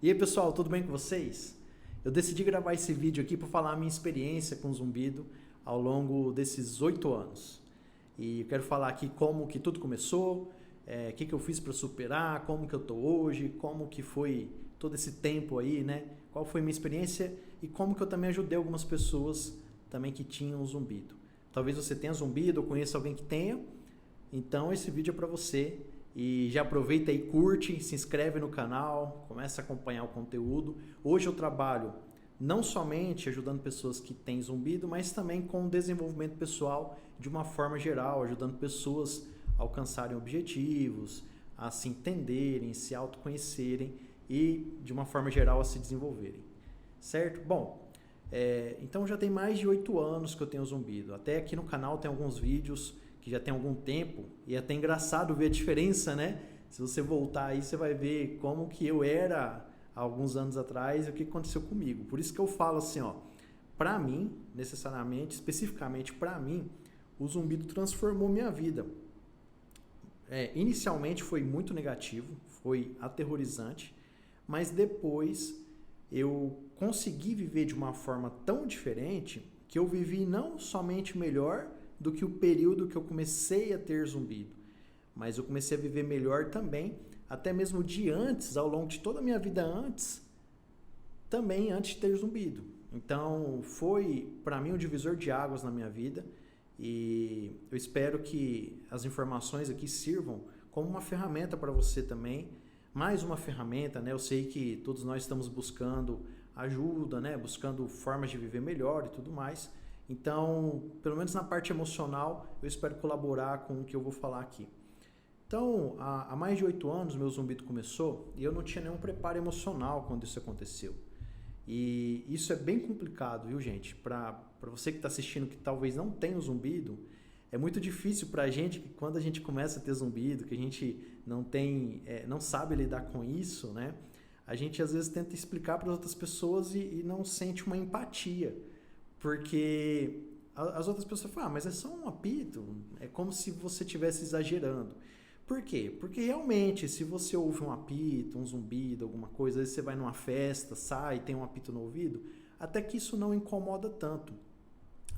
E aí pessoal, tudo bem com vocês? Eu decidi gravar esse vídeo aqui para falar a minha experiência com zumbido ao longo desses 8 anos. E eu quero falar aqui como que tudo começou, o que eu fiz para superar, como que eu tô hoje, como que foi todo esse tempo aí, né? Qual foi a minha experiência e como que eu também ajudei algumas pessoas também que tinham zumbido. Talvez você tenha zumbido ou conheça alguém que tenha, então esse vídeo é para você. E já aproveita e curte, se inscreve no canal, começa a acompanhar o conteúdo. Hoje eu trabalho não somente ajudando pessoas que têm zumbido, mas também com o desenvolvimento pessoal de uma forma geral, ajudando pessoas a alcançarem objetivos, a se entenderem, se autoconhecerem e de uma forma geral a se desenvolverem. Certo? Bom, então já tem mais de 8 anos que eu tenho zumbido. Até aqui no canal tem alguns vídeos que já tem algum tempo, e é até engraçado ver a diferença, né? Se você voltar aí, você vai ver como que eu era há alguns anos atrás e o que aconteceu comigo. Por isso que eu falo assim, ó, pra mim, necessariamente, especificamente pra mim, o zumbido transformou minha vida. Inicialmente foi muito negativo, foi aterrorizante, mas depois eu consegui viver de uma forma tão diferente que eu vivi não somente melhor do que o período que eu comecei a ter zumbido, mas eu comecei a viver melhor também, até mesmo de antes, ao longo de toda a minha vida antes, também antes de ter zumbido. Então foi para mim um divisor de águas na minha vida e eu espero que as informações aqui sirvam como uma ferramenta para você também, mais uma ferramenta, né? Eu sei que todos nós estamos buscando ajuda, né? Buscando formas de viver melhor e tudo mais. Então, pelo menos na parte emocional, eu espero colaborar com o que eu vou falar aqui. Então, há mais de 8 anos meu zumbido começou e eu não tinha nenhum preparo emocional quando isso aconteceu. E isso é bem complicado, viu, gente? Para você que está assistindo que talvez não tenha o zumbido, é muito difícil para a gente que quando a gente começa a ter zumbido, que a gente não tem, não sabe lidar com isso, né? A gente às vezes tenta explicar para as outras pessoas e não sente uma empatia. Porque as outras pessoas falam, mas é só um apito, é como se você estivesse exagerando. Por quê? Porque realmente, se você ouve um apito, um zumbido, alguma coisa, às vezes você vai numa festa, sai, tem um apito no ouvido, até que isso não incomoda tanto.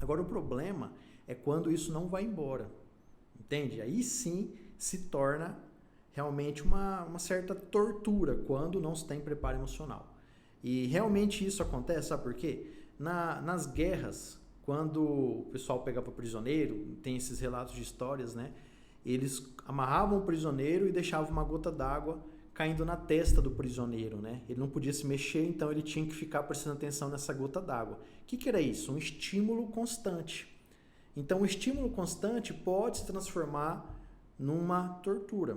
Agora o problema é quando isso não vai embora, entende? Aí sim se torna realmente uma certa tortura quando não se tem preparo emocional. E realmente isso acontece, sabe por quê? Nas guerras, quando o pessoal pegava prisioneiro, tem esses relatos de histórias, né? Eles amarravam o prisioneiro e deixavam uma gota d'água caindo na testa do prisioneiro, né? Ele não podia se mexer, então ele tinha que ficar prestando atenção nessa gota d'água. O que era isso? Um estímulo constante. Então, o estímulo constante pode se transformar numa tortura.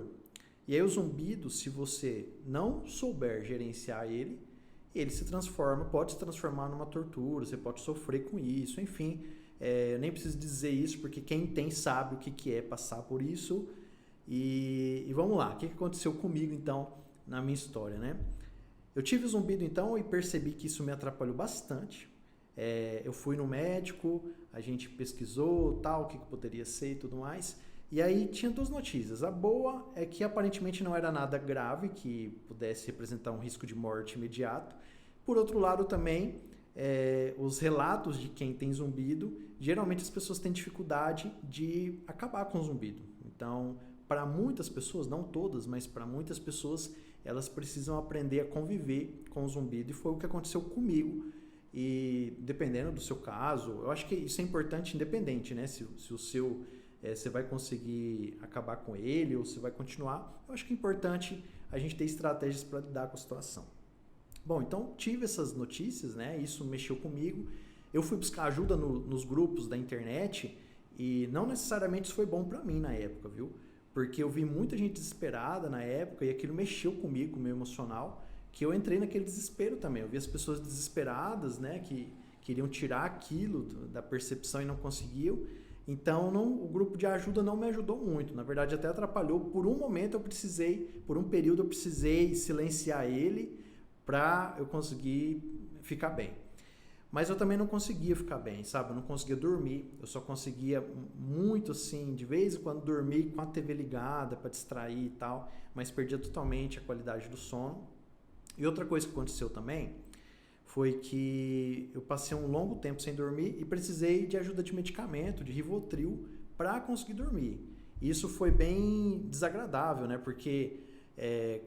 E aí o zumbido, se você não souber gerenciar ele se transforma, pode se transformar numa tortura, você pode sofrer com isso, enfim. Eu nem preciso dizer isso, porque quem tem sabe o que é passar por isso. E vamos lá, o que aconteceu comigo então na minha história, né? Eu tive zumbido então e percebi que isso me atrapalhou bastante. Eu fui no médico, a gente pesquisou tal, o que poderia ser e tudo mais. E aí tinha duas notícias. A boa é que aparentemente não era nada grave, que pudesse representar um risco de morte imediato. Por outro lado também, os relatos de quem tem zumbido, geralmente as pessoas têm dificuldade de acabar com o zumbido. Então, para muitas pessoas, não todas, mas para muitas pessoas, elas precisam aprender a conviver com o zumbido. E foi o que aconteceu comigo. E dependendo do seu caso, eu acho que isso é importante independente, né? Se o seu... você vai conseguir acabar com ele ou você vai continuar. Eu acho que é importante a gente ter estratégias para lidar com a situação. Bom, então tive essas notícias, né? Isso mexeu comigo. Eu fui buscar ajuda nos grupos da internet e não necessariamente isso foi bom para mim na época, viu? Porque eu vi muita gente desesperada na época e aquilo mexeu comigo, com o meu emocional, que eu entrei naquele desespero também. Eu vi as pessoas desesperadas, né? Que queriam tirar aquilo da percepção e não conseguiam. Então, o grupo de ajuda não me ajudou muito. Na verdade, até atrapalhou. Por um momento por um período eu precisei silenciar ele para eu conseguir ficar bem. Mas eu também não conseguia ficar bem, sabe? Eu não conseguia dormir. Eu só conseguia muito assim, de vez em quando dormir com a TV ligada para distrair e tal, mas perdia totalmente a qualidade do sono. E outra coisa que aconteceu também foi que eu passei um longo tempo sem dormir e precisei de ajuda de medicamento, de Rivotril, para conseguir dormir. E isso foi bem desagradável, né? Porque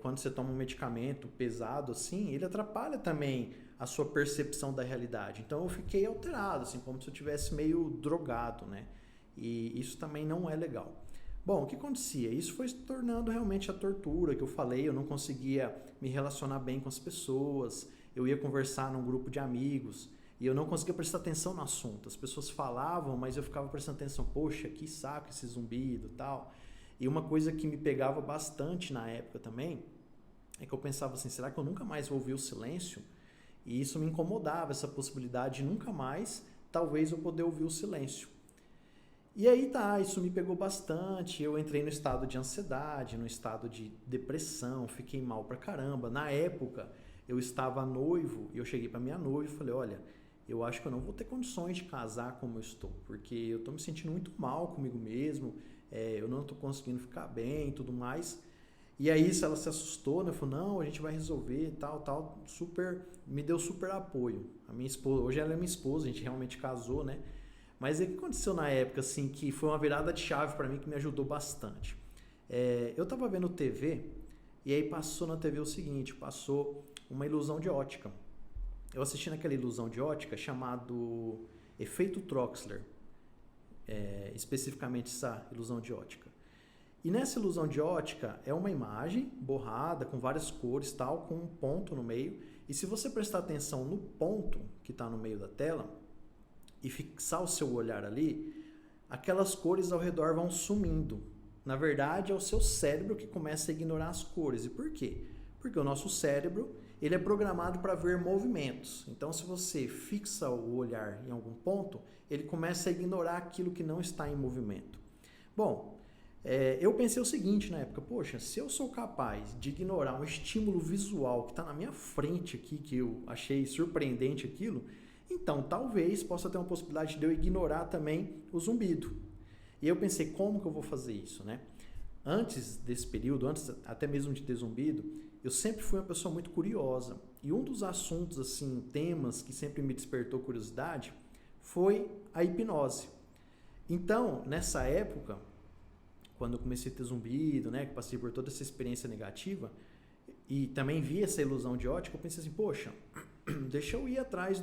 quando você toma um medicamento pesado assim, ele atrapalha também a sua percepção da realidade. Então eu fiquei alterado, assim, como se eu tivesse meio drogado, né? E isso também não é legal. Bom, o que acontecia? Isso foi se tornando realmente a tortura que eu falei, eu não conseguia me relacionar bem com as pessoas, eu ia conversar num grupo de amigos e eu não conseguia prestar atenção no assunto. As pessoas falavam, mas eu ficava prestando atenção, poxa, que saco esse zumbido e tal. E uma coisa que me pegava bastante na época também é que eu pensava assim, será que eu nunca mais vou ouvir o silêncio? E isso me incomodava, essa possibilidade de nunca mais, talvez eu poder ouvir o silêncio. E aí tá, isso me pegou bastante, eu entrei no estado de ansiedade, no estado de depressão, fiquei mal pra caramba. Na época, eu estava noivo e eu cheguei pra minha noiva e falei, olha, eu acho que eu não vou ter condições de casar como eu estou, porque eu tô me sentindo muito mal comigo mesmo, eu não tô conseguindo ficar bem e tudo mais. E aí ela se assustou, né? Falou, não, a gente vai resolver, tal, me deu super apoio. A minha esposa, hoje ela é minha esposa, a gente realmente casou, né? Mas o que aconteceu na época, assim, que foi uma virada de chave para mim que me ajudou bastante. Eu tava vendo TV e aí passou na TV o seguinte, passou uma ilusão de ótica. Eu assisti naquela ilusão de ótica chamado Efeito Troxler, especificamente essa ilusão de ótica. E nessa ilusão de ótica é uma imagem borrada com várias cores, tal, com um ponto no meio. E se você prestar atenção no ponto que está no meio da tela e fixar o seu olhar ali, aquelas cores ao redor vão sumindo. Na verdade, é o seu cérebro que começa a ignorar as cores. E por quê? Porque o nosso cérebro ele é programado para ver movimentos. Então, se você fixa o olhar em algum ponto, ele começa a ignorar aquilo que não está em movimento. Bom, eu pensei o seguinte na época, poxa, se eu sou capaz de ignorar um estímulo visual que está na minha frente aqui, que eu achei surpreendente aquilo, então talvez possa ter uma possibilidade de eu ignorar também o zumbido. E eu pensei, como que eu vou fazer isso, né? Antes desse período, antes até mesmo de ter zumbido, eu sempre fui uma pessoa muito curiosa. E um dos assuntos, assim, temas que sempre me despertou curiosidade foi a hipnose. Então, nessa época, quando eu comecei a ter zumbido, né, que passei por toda essa experiência negativa e também vi essa ilusão de ótica, eu pensei assim, poxa, deixa eu ir atrás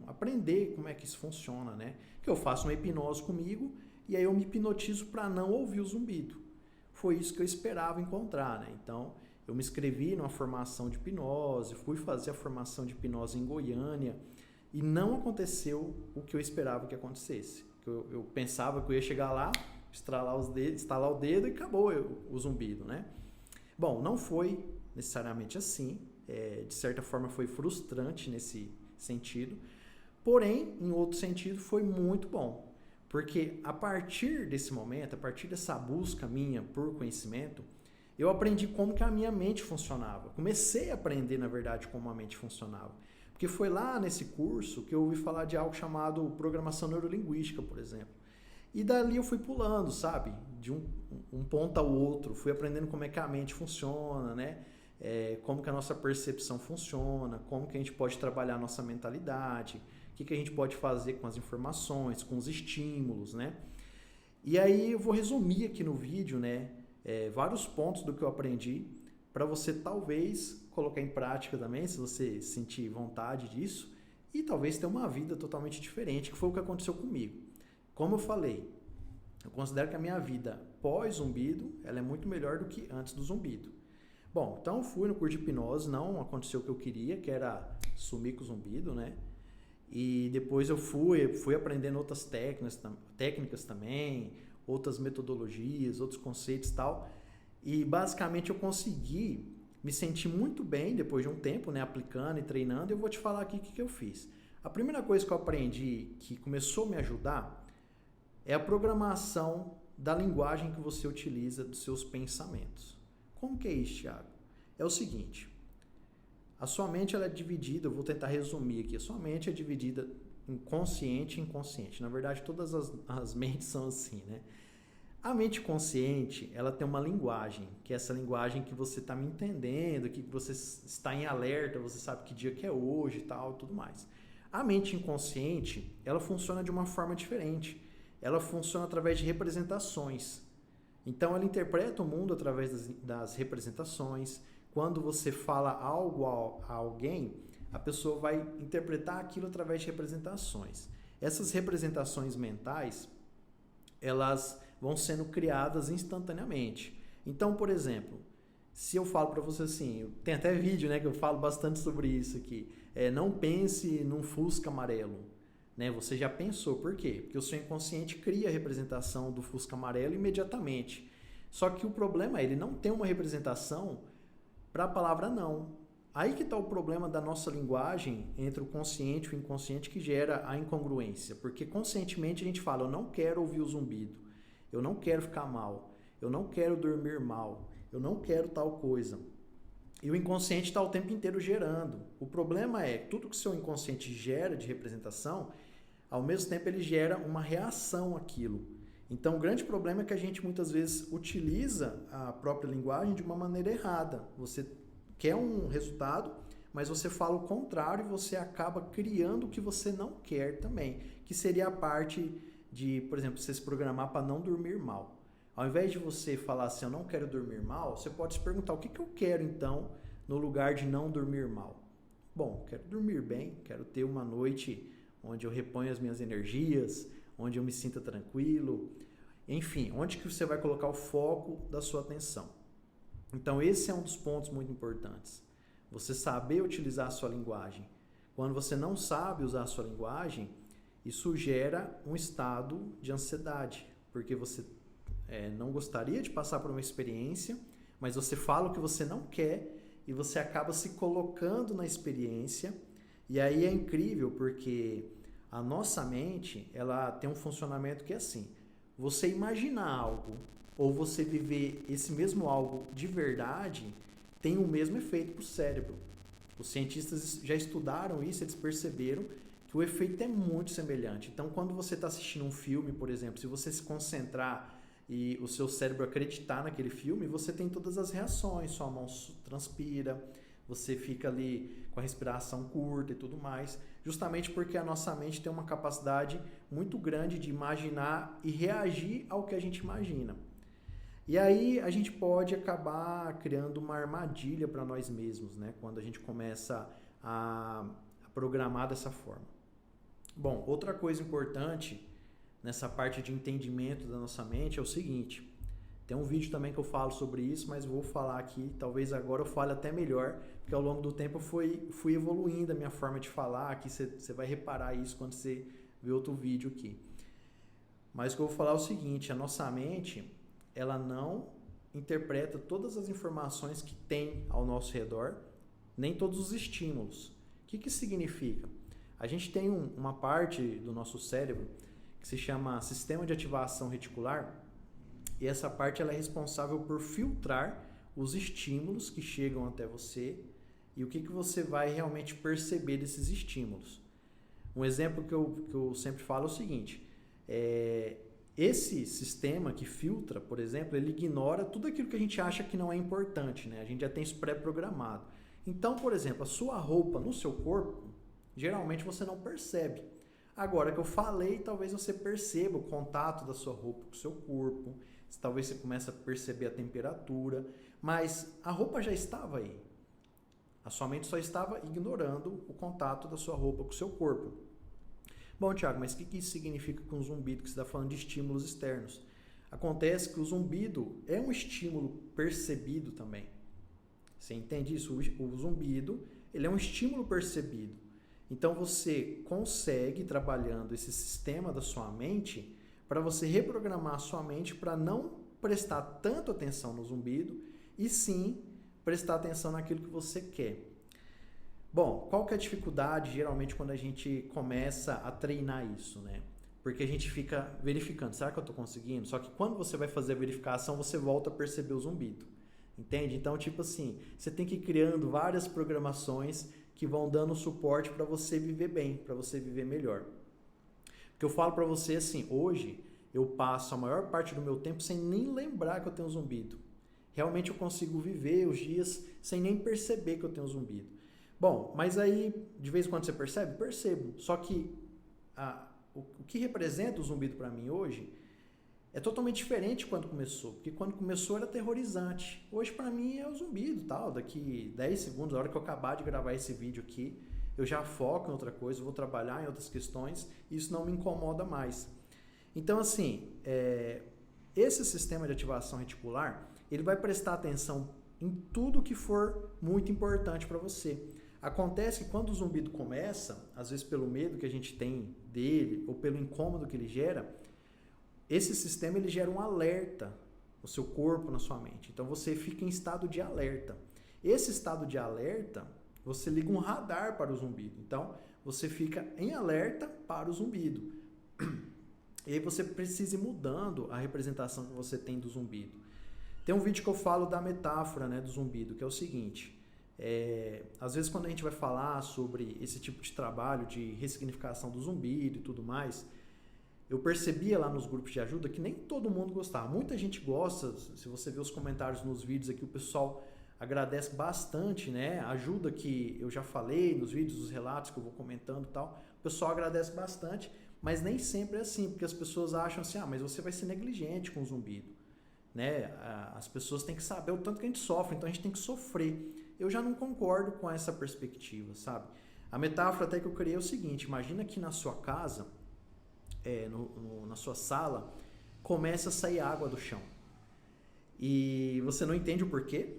aprender como é que isso funciona, né? Que eu faço uma hipnose comigo e aí eu me hipnotizo para não ouvir o zumbido. Foi isso que eu esperava encontrar, né? Então, eu me inscrevi numa formação de hipnose, fui fazer a formação de hipnose em Goiânia e não aconteceu o que eu esperava que acontecesse. Eu pensava que eu ia chegar lá, estalar o dedo e acabou o zumbido, né? Bom, não foi necessariamente assim, de certa forma foi frustrante nesse sentido, porém, em outro sentido, foi muito bom, porque a partir desse momento, a partir dessa busca minha por conhecimento, eu aprendi como que a minha mente funcionava, comecei a aprender, na verdade, como a mente funcionava, porque foi lá nesse curso que eu ouvi falar de algo chamado programação neurolinguística, por exemplo. E dali eu fui pulando, sabe? De um ponto ao outro. Fui aprendendo como é que a mente funciona, né? Como que a nossa percepção funciona, como que a gente pode trabalhar a nossa mentalidade, o que a gente pode fazer com as informações, com os estímulos, né? E aí eu vou resumir aqui no vídeo, né? Vários pontos do que eu aprendi para você talvez colocar em prática também, se você sentir vontade disso, e talvez ter uma vida totalmente diferente, que foi o que aconteceu comigo. Como eu falei, eu considero que a minha vida pós-zumbido, ela é muito melhor do que antes do zumbido. Bom, então eu fui no curso de hipnose, não aconteceu o que eu queria, que era sumir com o zumbido, né? E depois eu fui aprendendo outras técnicas também, outras metodologias, outros conceitos e tal. E basicamente eu consegui me sentir muito bem depois de um tempo, né? Aplicando e treinando, e eu vou te falar aqui o que eu fiz. A primeira coisa que eu aprendi, que começou a me ajudar, é a programação da linguagem que você utiliza dos seus pensamentos. Como que é isso, Thiago? É o seguinte, a sua mente ela é dividida, eu vou tentar resumir aqui, a sua mente é dividida em consciente e inconsciente. Na verdade, todas as mentes são assim, né? A mente consciente, ela tem uma linguagem, que é essa linguagem que você está me entendendo, que você está em alerta, você sabe que dia que é hoje e tal, tudo mais. A mente inconsciente, ela funciona de uma forma diferente. Ela funciona através de representações. Então, ela interpreta o mundo através das representações. Quando você fala algo a alguém, a pessoa vai interpretar aquilo através de representações. Essas representações mentais, elas vão sendo criadas instantaneamente. Então, por exemplo, se eu falo para você assim, tem até vídeo, né, que eu falo bastante sobre isso aqui, não pense num Fusca amarelo, né? Você já pensou, por quê? Porque o seu inconsciente cria a representação do Fusca amarelo imediatamente. Só que o problema é, ele não tem uma representação para a palavra não. Aí que está o problema da nossa linguagem entre o consciente e o inconsciente que gera a incongruência. Porque conscientemente a gente fala, eu não quero ouvir o zumbido, eu não quero ficar mal, eu não quero dormir mal, eu não quero tal coisa. E o inconsciente está o tempo inteiro gerando. O problema é, tudo que o seu inconsciente gera de representação, ao mesmo tempo ele gera uma reação àquilo. Então o grande problema é que a gente muitas vezes utiliza a própria linguagem de uma maneira errada. Você quer um resultado, mas você fala o contrário e você acaba criando o que você não quer também, que seria a parte de, por exemplo, você se programar para não dormir mal. Ao invés de você falar assim, eu não quero dormir mal, você pode se perguntar, o que eu quero então no lugar de não dormir mal? Bom, quero dormir bem, quero ter uma noite onde eu reponho as minhas energias, onde eu me sinta tranquilo, enfim, onde que você vai colocar o foco da sua atenção. Então esse é um dos pontos muito importantes, você saber utilizar a sua linguagem. Quando você não sabe usar a sua linguagem, isso gera um estado de ansiedade, porque você não gostaria de passar por uma experiência, mas você fala o que você não quer e você acaba se colocando na experiência. E aí é incrível porque a nossa mente, ela tem um funcionamento que é assim, você imaginar algo ou você viver esse mesmo algo de verdade tem o mesmo efeito para o cérebro. Os cientistas já estudaram isso, eles perceberam que o efeito é muito semelhante. Então, quando você está assistindo um filme, por exemplo, se você se concentrar e o seu cérebro acreditar naquele filme, você tem todas as reações, sua mão transpira, você fica ali com a respiração curta e tudo mais, justamente porque a nossa mente tem uma capacidade muito grande de imaginar e reagir ao que a gente imagina. E aí a gente pode acabar criando uma armadilha para nós mesmos, né? Quando a gente começa a programar dessa forma. Bom, outra coisa importante nessa parte de entendimento da nossa mente é o seguinte, tem um vídeo também que eu falo sobre isso, mas vou falar aqui, talvez agora eu fale até melhor, porque ao longo do tempo eu fui evoluindo a minha forma de falar, aqui você vai reparar isso quando você ver outro vídeo aqui. Mas o que eu vou falar é o seguinte, a nossa mente, ela não interpreta todas as informações que tem ao nosso redor, nem todos os estímulos. O que isso significa? A gente tem uma parte do nosso cérebro que se chama sistema de ativação reticular, e essa parte ela é responsável por filtrar os estímulos que chegam até você e o que você vai realmente perceber desses estímulos. Um exemplo que eu sempre falo é o seguinte, esse sistema que filtra, por exemplo, ele ignora tudo aquilo que a gente acha que não é importante, né? A gente já tem isso pré-programado. Então, por exemplo, a sua roupa no seu corpo, geralmente você não percebe. Agora que eu falei, talvez você perceba o contato da sua roupa com o seu corpo, talvez você comece a perceber a temperatura, mas a roupa já estava aí. A sua mente só estava ignorando o contato da sua roupa com o seu corpo. Bom, Thiago, mas o que isso significa com o zumbido, que você está falando de estímulos externos? Acontece que o zumbido é um estímulo percebido também. Você entende isso? O zumbido, ele é um estímulo percebido. Então você consegue, trabalhando esse sistema da sua mente, para você reprogramar a sua mente para não prestar tanto atenção no zumbido e sim prestar atenção naquilo que você quer. Bom, qual que é a dificuldade geralmente quando a gente começa a treinar isso, né? Porque a gente fica verificando, será que eu estou conseguindo? Só que quando você vai fazer a verificação, você volta a perceber o zumbido, entende? Então, tipo assim, você tem que ir criando várias programações que vão dando suporte para você viver bem, para você viver melhor. O que eu falo para você assim, hoje eu passo a maior parte do meu tempo sem nem lembrar que eu tenho zumbido. Realmente eu consigo viver os dias sem nem perceber que eu tenho zumbido. Bom, mas aí, de vez em quando você percebe? Percebo. Só que o que representa o zumbido para mim hoje é totalmente diferente de quando começou. Porque quando começou era aterrorizante. Hoje para mim é o zumbido, tal. Daqui 10 segundos, a hora que eu acabar de gravar esse vídeo aqui, eu já foco em outra coisa, eu vou trabalhar em outras questões e isso não me incomoda mais. Então, assim, esse sistema de ativação reticular, ele vai prestar atenção em tudo que for muito importante para você. Acontece que quando o zumbido começa, às vezes pelo medo que a gente tem dele ou pelo incômodo que ele gera, esse sistema ele gera um alerta no seu corpo, na sua mente. Então você fica em estado de alerta. Esse estado de alerta, você liga um radar para o zumbido. Então você fica em alerta para o zumbido. E aí você precisa ir mudando a representação que você tem do zumbido. Tem um vídeo que eu falo da metáfora, né, do zumbido, que é o seguinte. Às vezes quando a gente vai falar sobre esse tipo de trabalho de ressignificação do zumbido e tudo mais, eu percebia lá nos grupos de ajuda que nem todo mundo gostava. Muita gente gosta, se você ver os comentários nos vídeos aqui, o pessoal agradece bastante, né? A ajuda que eu já falei nos vídeos, os relatos que eu vou comentando e tal, o pessoal agradece bastante, mas nem sempre é assim, porque as pessoas acham assim, mas você vai ser negligente com o zumbido, né? As pessoas têm que saber o tanto que a gente sofre, então a gente tem que sofrer. Eu já não concordo com essa perspectiva, sabe? A metáfora até que eu criei é o seguinte, imagina que na sua casa, na sua sala, começa a sair água do chão. E você não entende o porquê,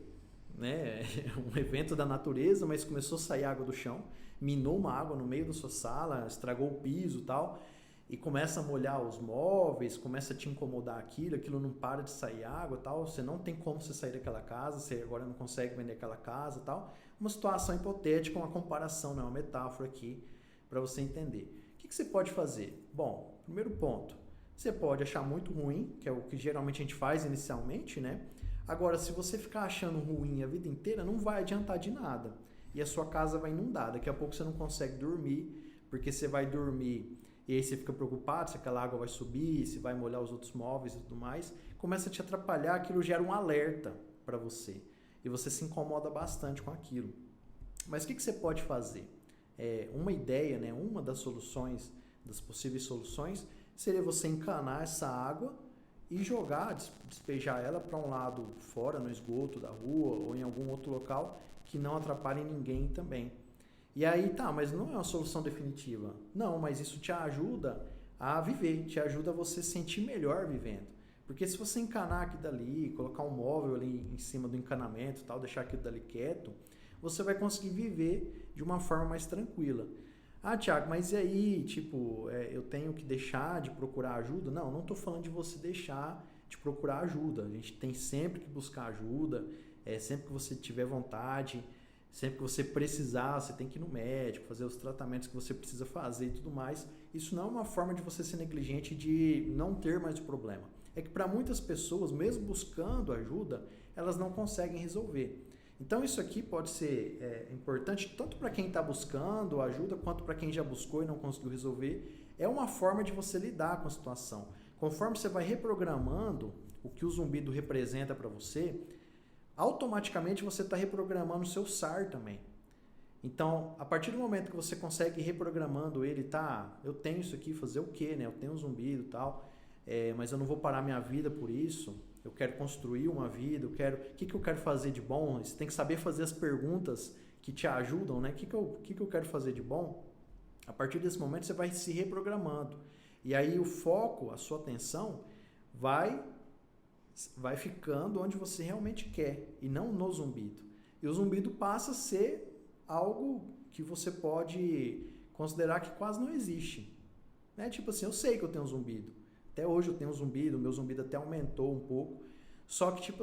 né? É um evento da natureza, mas começou a sair água do chão, minou uma água no meio da sua sala, estragou o piso e tal, e começa a molhar os móveis, começa a te incomodar aquilo não para de sair água e tal, você não tem como você sair daquela casa, você agora não consegue vender aquela casa e tal. Uma situação hipotética, uma comparação, né? Uma metáfora aqui para você entender. O que você pode fazer? Bom, primeiro ponto, você pode achar muito ruim, que é o que geralmente a gente faz inicialmente, né? Agora, se você ficar achando ruim a vida inteira, não vai adiantar de nada. E a sua casa vai inundar. Daqui a pouco você não consegue dormir, porque você vai dormir e aí você fica preocupado se aquela água vai subir, se vai molhar os outros móveis e tudo mais. Começa a te atrapalhar, aquilo gera um alerta para você. E você se incomoda bastante com aquilo. Mas o que você pode fazer? Uma ideia, né? Uma das soluções, das possíveis soluções, seria você encanar essa água e jogar, despejar ela para um lado fora, no esgoto da rua ou em algum outro local que não atrapalhe ninguém também. E aí, mas não é uma solução definitiva. Não, mas isso te ajuda a viver, te ajuda a você sentir melhor vivendo. Porque se você encanar aqui dali, colocar um móvel ali em cima do encanamento e tal, deixar aquilo dali quieto, você vai conseguir viver de uma forma mais tranquila. Thiago, mas e aí, eu tenho que deixar de procurar ajuda? Não estou falando de você deixar de procurar ajuda. A gente tem sempre que buscar ajuda, sempre que você tiver vontade, sempre que você precisar, você tem que ir no médico, fazer os tratamentos que você precisa fazer e tudo mais. Isso não é uma forma de você ser negligente, de não ter mais o problema. É que para muitas pessoas, mesmo buscando ajuda, elas não conseguem resolver. Então isso aqui pode ser importante tanto para quem está buscando ajuda, quanto para quem já buscou e não conseguiu resolver. É uma forma de você lidar com a situação. Conforme você vai reprogramando o que o zumbido representa para você, automaticamente você está reprogramando o seu SAR também. Então, a partir do momento que você consegue ir reprogramando ele, eu tenho isso aqui, fazer o quê, né? Eu tenho um zumbido e tal, mas eu não vou parar minha vida por isso. Eu quero construir uma vida, o que eu quero fazer de bom? Você tem que saber fazer as perguntas que te ajudam, né? O que eu quero fazer de bom? A partir desse momento você vai se reprogramando. E aí o foco, a sua atenção, vai ficando onde você realmente quer e não no zumbido. E o zumbido passa a ser algo que você pode considerar que quase não existe. Né? Tipo assim, eu sei que eu tenho um zumbido. Até hoje eu tenho um zumbido, o meu zumbido até aumentou um pouco. Só que,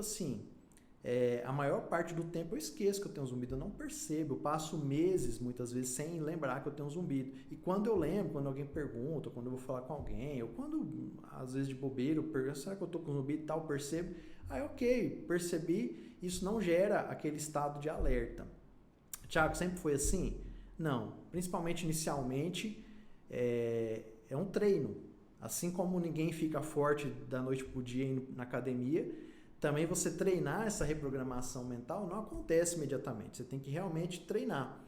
a maior parte do tempo eu esqueço que eu tenho um zumbido, eu não percebo. Eu passo meses, muitas vezes, sem lembrar que eu tenho um zumbido. E quando eu lembro, quando alguém pergunta, quando eu vou falar com alguém, ou quando, às vezes, de bobeira, eu pergunto, será que eu estou com um zumbido e tal, eu percebo. Ok, percebi, isso não gera aquele estado de alerta. Thiago, sempre foi assim? Não. Principalmente inicialmente, é um treino. Assim como ninguém fica forte da noite para o dia indo na academia, também você treinar essa reprogramação mental não acontece imediatamente. Você tem que realmente treinar.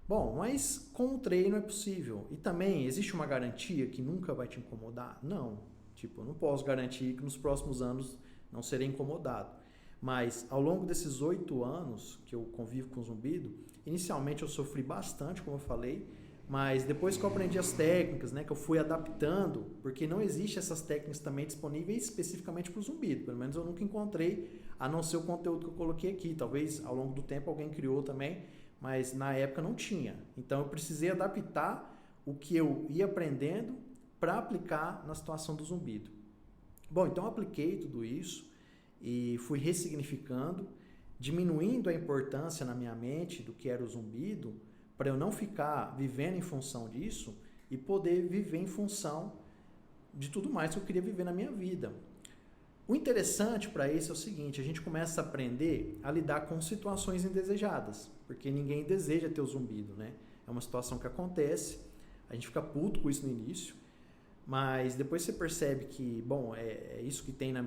Bom, mas com o treino é possível. E também, existe uma garantia que nunca vai te incomodar? Não. Tipo, eu não posso garantir que nos próximos anos não serei incomodado. Mas, ao longo desses 8 anos que eu convivo com zumbido, inicialmente eu sofri bastante, como eu falei, mas depois que eu aprendi as técnicas, né, que eu fui adaptando, porque não existe essas técnicas também disponíveis especificamente para o zumbido. Pelo menos eu nunca encontrei, a não ser o conteúdo que eu coloquei aqui. Talvez ao longo do tempo alguém criou também, mas na época não tinha. Então eu precisei adaptar o que eu ia aprendendo para aplicar na situação do zumbido. Bom, então eu apliquei tudo isso e fui ressignificando, diminuindo a importância na minha mente do que era o zumbido, para eu não ficar vivendo em função disso e poder viver em função de tudo mais que eu queria viver na minha vida. O interessante para isso é o seguinte, a gente começa a aprender a lidar com situações indesejadas, porque ninguém deseja ter o zumbido, né? É uma situação que acontece, a gente fica puto com isso no início, mas depois você percebe que, bom, é isso que tem na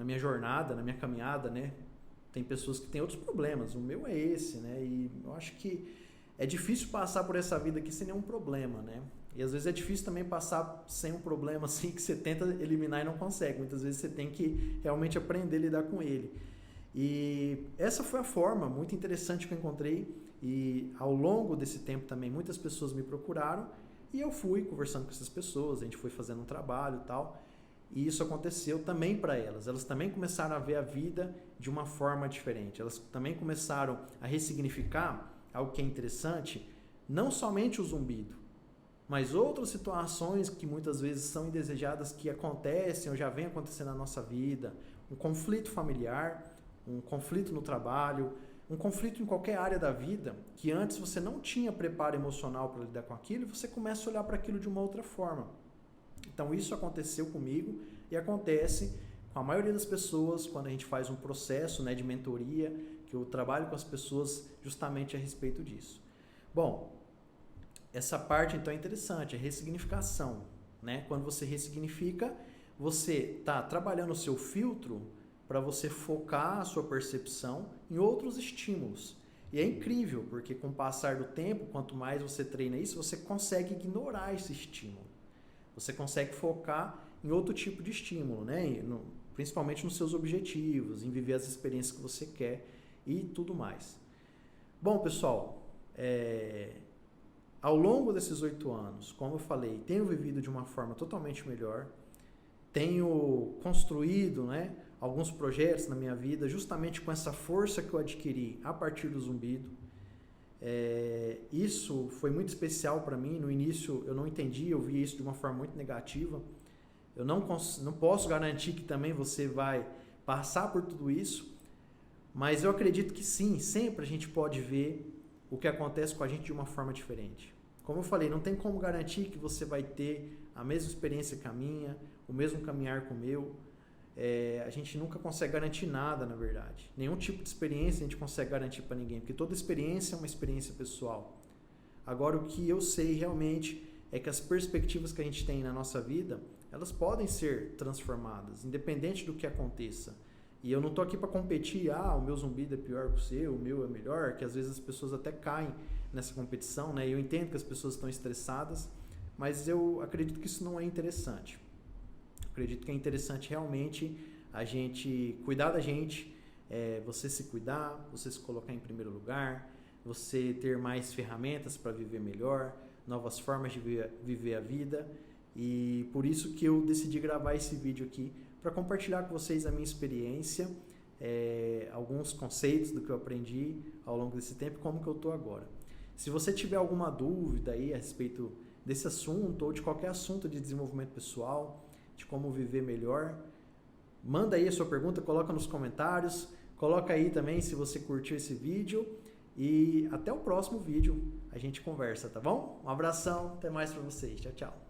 minha jornada, na minha caminhada, né? Tem pessoas que têm outros problemas, o meu é esse, né? E eu acho que é difícil passar por essa vida aqui sem nenhum problema, né? E às vezes é difícil também passar sem um problema assim que você tenta eliminar e não consegue. Muitas vezes você tem que realmente aprender a lidar com ele. E essa foi a forma muito interessante que eu encontrei. E ao longo desse tempo também muitas pessoas me procuraram e eu fui conversando com essas pessoas, a gente foi fazendo um trabalho e tal. E isso aconteceu também para elas. Elas também começaram a ver a vida de uma forma diferente. Elas também começaram a ressignificar algo que é interessante, não somente o zumbido, mas outras situações que muitas vezes são indesejadas que acontecem ou já vem acontecendo na nossa vida, um conflito familiar, um conflito no trabalho, um conflito em qualquer área da vida, que antes você não tinha preparo emocional para lidar com aquilo e você começa a olhar para aquilo de uma outra forma. Então isso aconteceu comigo e acontece com a maioria das pessoas quando a gente faz um processo, né, de mentoria, que eu trabalho com as pessoas justamente a respeito disso. Bom, essa parte então é interessante, a ressignificação, né? Quando você ressignifica, você está trabalhando o seu filtro para você focar a sua percepção em outros estímulos. E é incrível, porque com o passar do tempo, quanto mais você treina isso, você consegue ignorar esse estímulo. Você consegue focar em outro tipo de estímulo, né? Principalmente nos seus objetivos, em viver as experiências que você quer e tudo mais. Bom, pessoal, ao longo desses 8 anos, como eu falei, tenho vivido de uma forma totalmente melhor, tenho construído, né, alguns projetos na minha vida justamente com essa força que eu adquiri a partir do zumbido. Isso foi muito especial para mim. No início eu não entendi, eu via isso de uma forma muito negativa. Eu não posso garantir que também você vai passar por tudo isso, mas eu acredito que sim, sempre a gente pode ver o que acontece com a gente de uma forma diferente. Como eu falei, não tem como garantir que você vai ter a mesma experiência que a minha, o mesmo caminhar com o meu. A gente nunca consegue garantir nada, na verdade. Nenhum tipo de experiência a gente consegue garantir para ninguém, porque toda experiência é uma experiência pessoal. Agora, o que eu sei realmente é que as perspectivas que a gente tem na nossa vida, elas podem ser transformadas, independente do que aconteça. E eu não estou aqui para competir, o meu zumbido é pior que o seu, o meu é melhor, que às vezes as pessoas até caem nessa competição, né? Eu entendo que as pessoas estão estressadas, mas eu acredito que isso não é interessante. Acredito que é interessante realmente a gente cuidar da gente, você se cuidar, você se colocar em primeiro lugar, você ter mais ferramentas para viver melhor, novas formas de viver a vida. E por isso que eu decidi gravar esse vídeo aqui, para compartilhar com vocês a minha experiência, alguns conceitos do que eu aprendi ao longo desse tempo e como que eu estou agora. Se você tiver alguma dúvida aí a respeito desse assunto ou de qualquer assunto de desenvolvimento pessoal, de como viver melhor, manda aí a sua pergunta, coloca nos comentários, coloca aí também se você curtiu esse vídeo e até o próximo vídeo a gente conversa, tá bom? Um abração, até mais para vocês, tchau, tchau.